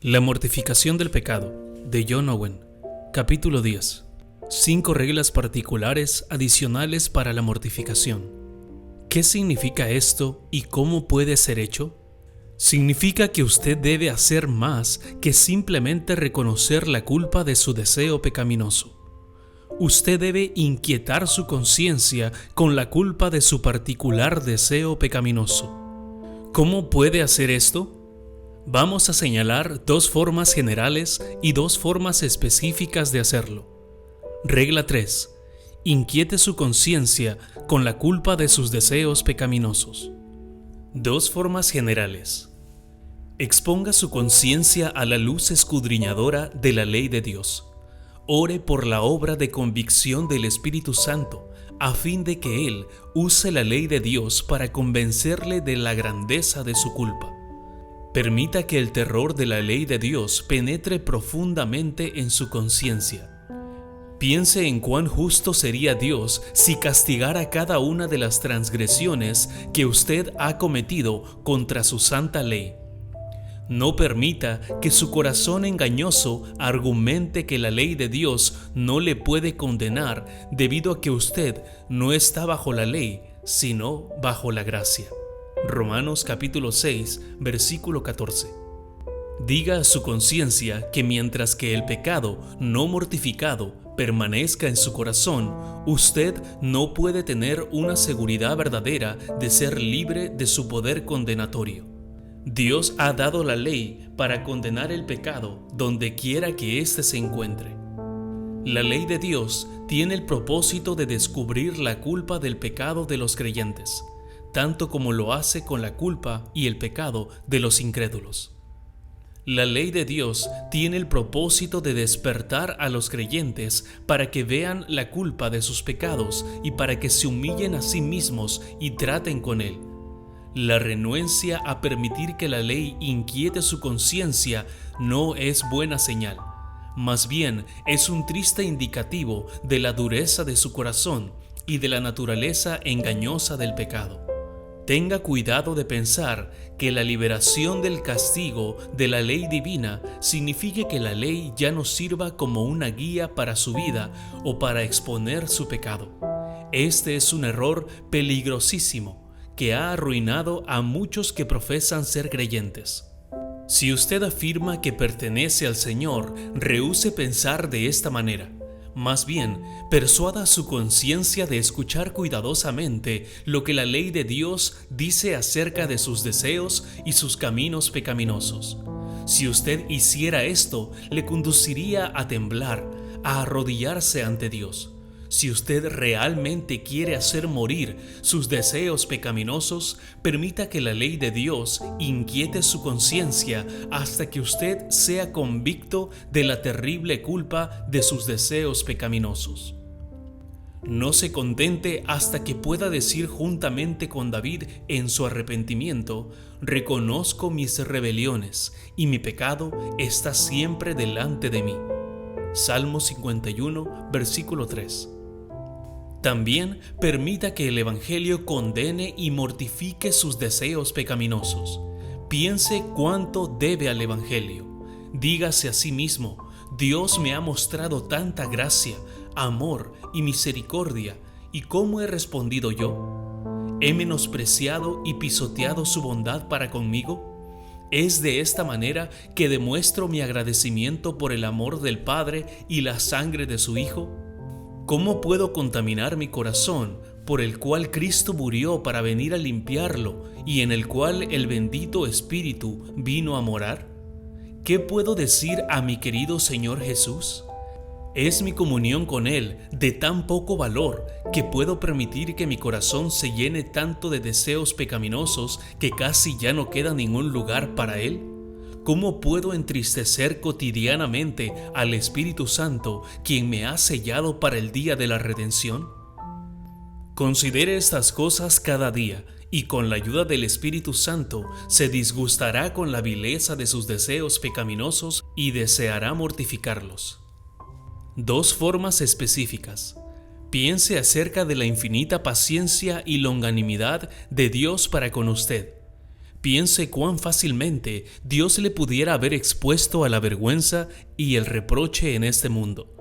La mortificación del pecado, de John Owen, capítulo 10. 5 reglas particulares adicionales para la mortificación. ¿Qué significa esto y cómo puede ser hecho? Significa que usted debe hacer más que simplemente reconocer la culpa de su deseo pecaminoso. Usted debe inquietar su conciencia con la culpa de su particular deseo pecaminoso. ¿Cómo puede hacer esto? Vamos a señalar 2 formas generales y 2 formas específicas de hacerlo. Regla 3. Inquiete su conciencia con la culpa de sus deseos pecaminosos. 2 formas generales. Exponga su conciencia a la luz escudriñadora de la ley de Dios. Ore por la obra de convicción del Espíritu Santo, a fin de que Él use la ley de Dios para convencerle de la grandeza de su culpa. Permita que el terror de la ley de Dios penetre profundamente en su conciencia. Piense en cuán justo sería Dios si castigara cada una de las transgresiones que usted ha cometido contra su santa ley. No permita que su corazón engañoso argumente que la ley de Dios no le puede condenar debido a que usted no está bajo la ley, sino bajo la gracia. Romanos capítulo 6, versículo 14. Diga a su conciencia que mientras que el pecado no mortificado permanezca en su corazón, usted no puede tener una seguridad verdadera de ser libre de su poder condenatorio. Dios ha dado la ley para condenar el pecado donde quiera que éste se encuentre. La ley de Dios tiene el propósito de descubrir la culpa del pecado de los creyentes, tanto como lo hace con la culpa y el pecado de los incrédulos. La ley de Dios tiene el propósito de despertar a los creyentes para que vean la culpa de sus pecados y para que se humillen a sí mismos y traten con Él. La renuencia a permitir que la ley inquiete su conciencia no es buena señal. Más bien, es un triste indicativo de la dureza de su corazón y de la naturaleza engañosa del pecado. Tenga cuidado de pensar que la liberación del castigo de la ley divina signifique que la ley ya no sirva como una guía para su vida o para exponer su pecado. Este es un error peligrosísimo que ha arruinado a muchos que profesan ser creyentes. Si usted afirma que pertenece al Señor, rehúse pensar de esta manera. Más bien, persuada su conciencia de escuchar cuidadosamente lo que la ley de Dios dice acerca de sus deseos y sus caminos pecaminosos. Si usted hiciera esto, le conduciría a temblar, a arrodillarse ante Dios. Si usted realmente quiere hacer morir sus deseos pecaminosos, permita que la ley de Dios inquiete su conciencia hasta que usted sea convicto de la terrible culpa de sus deseos pecaminosos. No se contente hasta que pueda decir juntamente con David en su arrepentimiento: reconozco mis rebeliones y mi pecado está siempre delante de mí. Salmo 51, versículo 3. También permita que el Evangelio condene y mortifique sus deseos pecaminosos. Piense cuánto debe al Evangelio. Dígase a sí mismo: Dios me ha mostrado tanta gracia, amor y misericordia, ¿y cómo he respondido yo? ¿He menospreciado y pisoteado su bondad para conmigo? Es de esta manera que demuestro mi agradecimiento por el amor del Padre y la sangre de su Hijo. ¿Cómo puedo contaminar mi corazón, por el cual Cristo murió para venir a limpiarlo y en el cual el bendito Espíritu vino a morar? ¿Qué puedo decir a mi querido Señor Jesús? ¿Es mi comunión con Él de tan poco valor que puedo permitir que mi corazón se llene tanto de deseos pecaminosos que casi ya no queda ningún lugar para Él? ¿Cómo puedo entristecer cotidianamente al Espíritu Santo, quien me ha sellado para el día de la redención? Considere estas cosas cada día y con la ayuda del Espíritu Santo se disgustará con la vileza de sus deseos pecaminosos y deseará mortificarlos. 2 formas específicas. Piense acerca de la infinita paciencia y longanimidad de Dios para con usted. Piense cuán fácilmente Dios le pudiera haber expuesto a la vergüenza y el reproche en este mundo.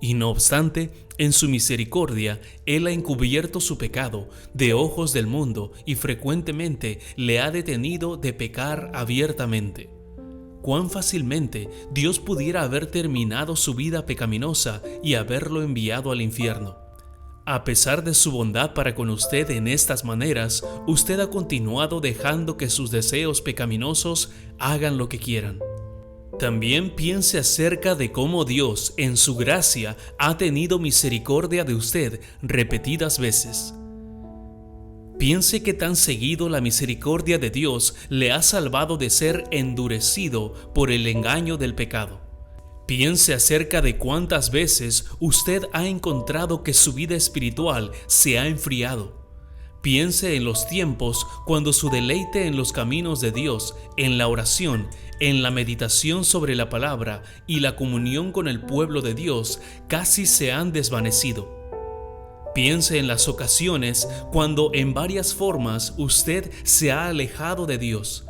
Y no obstante, en su misericordia, Él ha encubierto su pecado de ojos del mundo y frecuentemente le ha detenido de pecar abiertamente. Cuán fácilmente Dios pudiera haber terminado su vida pecaminosa y haberlo enviado al infierno. A pesar de su bondad para con usted en estas maneras, usted ha continuado dejando que sus deseos pecaminosos hagan lo que quieran. También piense acerca de cómo Dios, en su gracia, ha tenido misericordia de usted repetidas veces. Piense que tan seguido la misericordia de Dios le ha salvado de ser endurecido por el engaño del pecado. Piense acerca de cuántas veces usted ha encontrado que su vida espiritual se ha enfriado. Piense en los tiempos cuando su deleite en los caminos de Dios, en la oración, en la meditación sobre la palabra y la comunión con el pueblo de Dios casi se han desvanecido. Piense en las ocasiones cuando en varias formas usted se ha alejado de Dios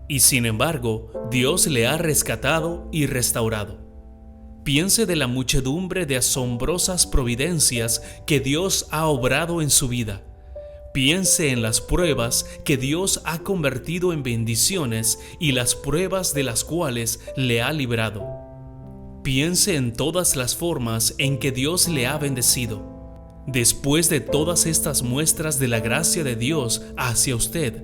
y sin embargo Dios le ha rescatado y restaurado. Piense de la muchedumbre de asombrosas providencias que Dios ha obrado en su vida. Piense en las pruebas que Dios ha convertido en bendiciones y las pruebas de las cuales le ha librado. Piense en todas las formas en que Dios le ha bendecido. Después de todas estas muestras de la gracia de Dios hacia usted,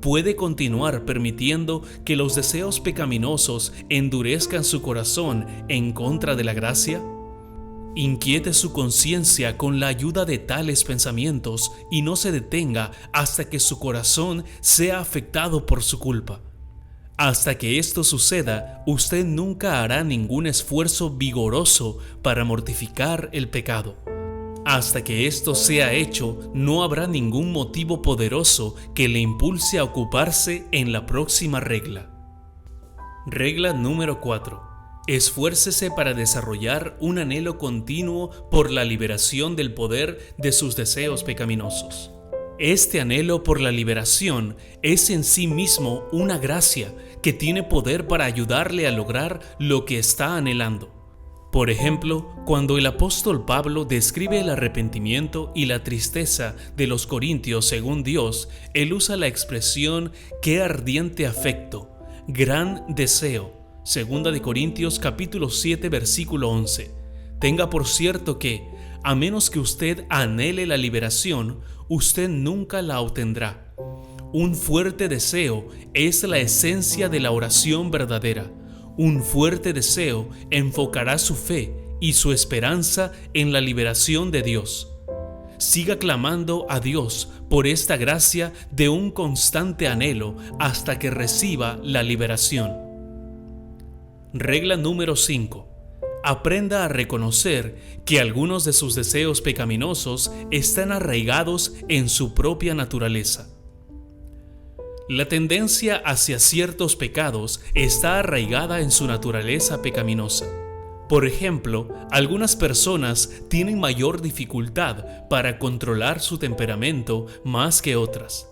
¿puede continuar permitiendo que los deseos pecaminosos endurezcan su corazón en contra de la gracia? Inquiete su conciencia con la ayuda de tales pensamientos y no se detenga hasta que su corazón sea afectado por su culpa. Hasta que esto suceda, usted nunca hará ningún esfuerzo vigoroso para mortificar el pecado. Hasta que esto sea hecho, no habrá ningún motivo poderoso que le impulse a ocuparse en la próxima regla. Regla número 4. Esfuércese para desarrollar un anhelo continuo por la liberación del poder de sus deseos pecaminosos. Este anhelo por la liberación es en sí mismo una gracia que tiene poder para ayudarle a lograr lo que está anhelando. Por ejemplo, cuando el apóstol Pablo describe el arrepentimiento y la tristeza de los corintios según Dios, él usa la expresión «qué ardiente afecto», «gran deseo», 2 Corintios capítulo 7 versículo 11. Tenga por cierto que, a menos que usted anhele la liberación, usted nunca la obtendrá. Un fuerte deseo es la esencia de la oración verdadera. Un fuerte deseo enfocará su fe y su esperanza en la liberación de Dios. Siga clamando a Dios por esta gracia de un constante anhelo hasta que reciba la liberación. Regla número 5. Aprenda a reconocer que algunos de sus deseos pecaminosos están arraigados en su propia naturaleza. La tendencia hacia ciertos pecados está arraigada en su naturaleza pecaminosa. Por ejemplo, algunas personas tienen mayor dificultad para controlar su temperamento más que otras.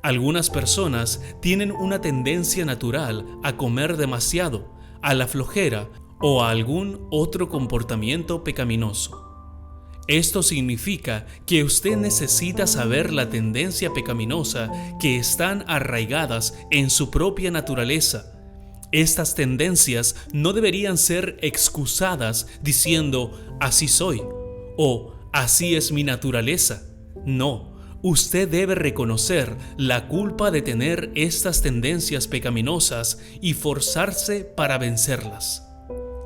Algunas personas tienen una tendencia natural a comer demasiado, a la flojera o a algún otro comportamiento pecaminoso. Esto significa que usted necesita saber la tendencia pecaminosa que están arraigadas en su propia naturaleza. Estas tendencias no deberían ser excusadas diciendo «así soy» o «así es mi naturaleza». No, usted debe reconocer la culpa de tener estas tendencias pecaminosas y forzarse para vencerlas.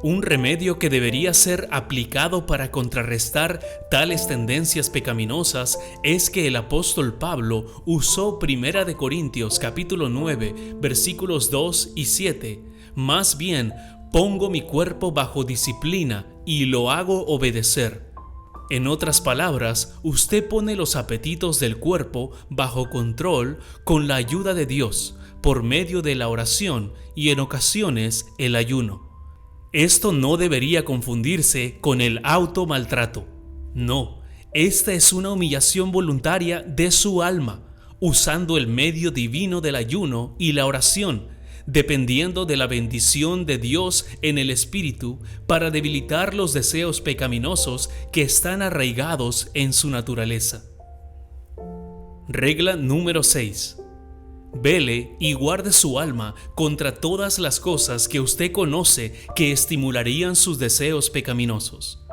Un remedio que debería ser aplicado para contrarrestar tales tendencias pecaminosas es que el apóstol Pablo usó 1 Corintios capítulo 9 versículos 2 y 7. Más bien, pongo mi cuerpo bajo disciplina y lo hago obedecer. En otras palabras, usted pone los apetitos del cuerpo bajo control con la ayuda de Dios, por medio de la oración y en ocasiones el ayuno. Esto no debería confundirse con el automaltrato. No, esta es una humillación voluntaria de su alma, usando el medio divino del ayuno y la oración, dependiendo de la bendición de Dios en el Espíritu para debilitar los deseos pecaminosos que están arraigados en su naturaleza. Regla número 6. Vele y guarde su alma contra todas las cosas que usted conoce que estimularían sus deseos pecaminosos.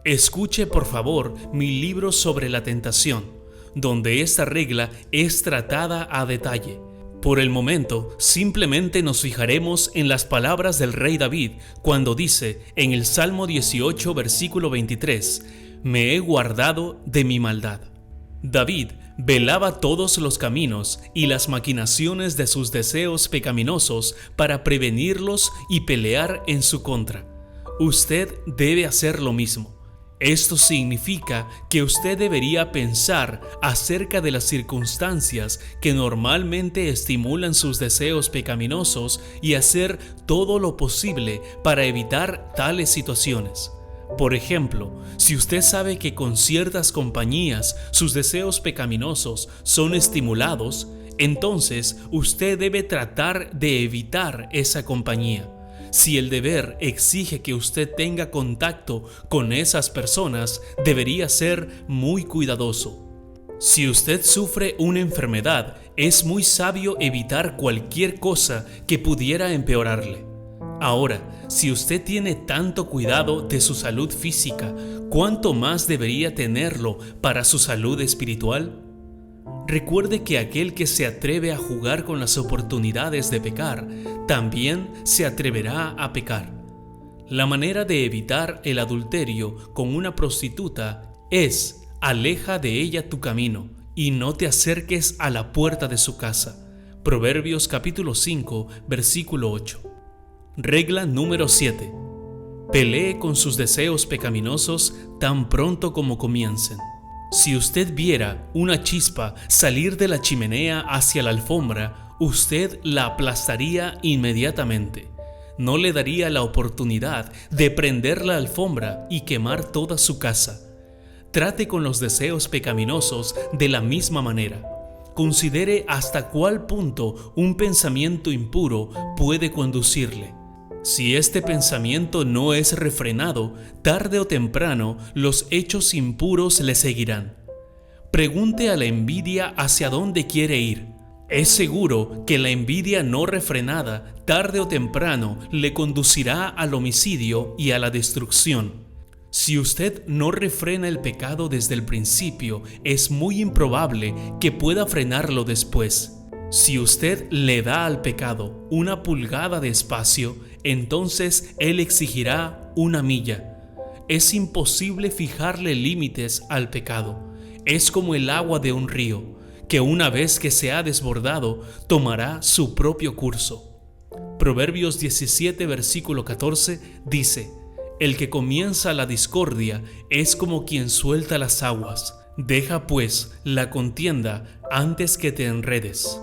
Escuche por favor mi libro sobre la tentación, donde esta regla es tratada a detalle. Por el momento, simplemente nos fijaremos en las palabras del rey David cuando dice en el Salmo 18, versículo 23, «Me he guardado de mi maldad». David velaba todos los caminos y las maquinaciones de sus deseos pecaminosos para prevenirlos y pelear en su contra. Usted debe hacer lo mismo. Esto significa que usted debería pensar acerca de las circunstancias que normalmente estimulan sus deseos pecaminosos y hacer todo lo posible para evitar tales situaciones. Por ejemplo, si usted sabe que con ciertas compañías sus deseos pecaminosos son estimulados, entonces usted debe tratar de evitar esa compañía. Si el deber exige que usted tenga contacto con esas personas, debería ser muy cuidadoso. Si usted sufre una enfermedad, es muy sabio evitar cualquier cosa que pudiera empeorarle. Ahora, si usted tiene tanto cuidado de su salud física, ¿cuánto más debería tenerlo para su salud espiritual? Recuerde que aquel que se atreve a jugar con las oportunidades de pecar, también se atreverá a pecar. La manera de evitar el adulterio con una prostituta es: aleja de ella tu camino y no te acerques a la puerta de su casa. Proverbios capítulo 5, versículo 8. Regla número 7. Pelee con sus deseos pecaminosos tan pronto como comiencen. Si usted viera una chispa salir de la chimenea hacia la alfombra, usted la aplastaría inmediatamente. No le daría la oportunidad de prender la alfombra y quemar toda su casa. Trate con los deseos pecaminosos de la misma manera. Considere hasta cuál punto un pensamiento impuro puede conducirle. Si este pensamiento no es refrenado, tarde o temprano los hechos impuros le seguirán. Pregunte a la envidia hacia dónde quiere ir. Es seguro que la envidia no refrenada, tarde o temprano, le conducirá al homicidio y a la destrucción. Si usted no refrena el pecado desde el principio, es muy improbable que pueda frenarlo después. Si usted le da al pecado una pulgada de espacio, entonces él exigirá una milla. Es imposible fijarle límites al pecado. Es como el agua de un río, que una vez que se ha desbordado, tomará su propio curso. Proverbios 17, versículo 14 dice: «El que comienza la discordia es como quien suelta las aguas. Deja pues la contienda antes que te enredes».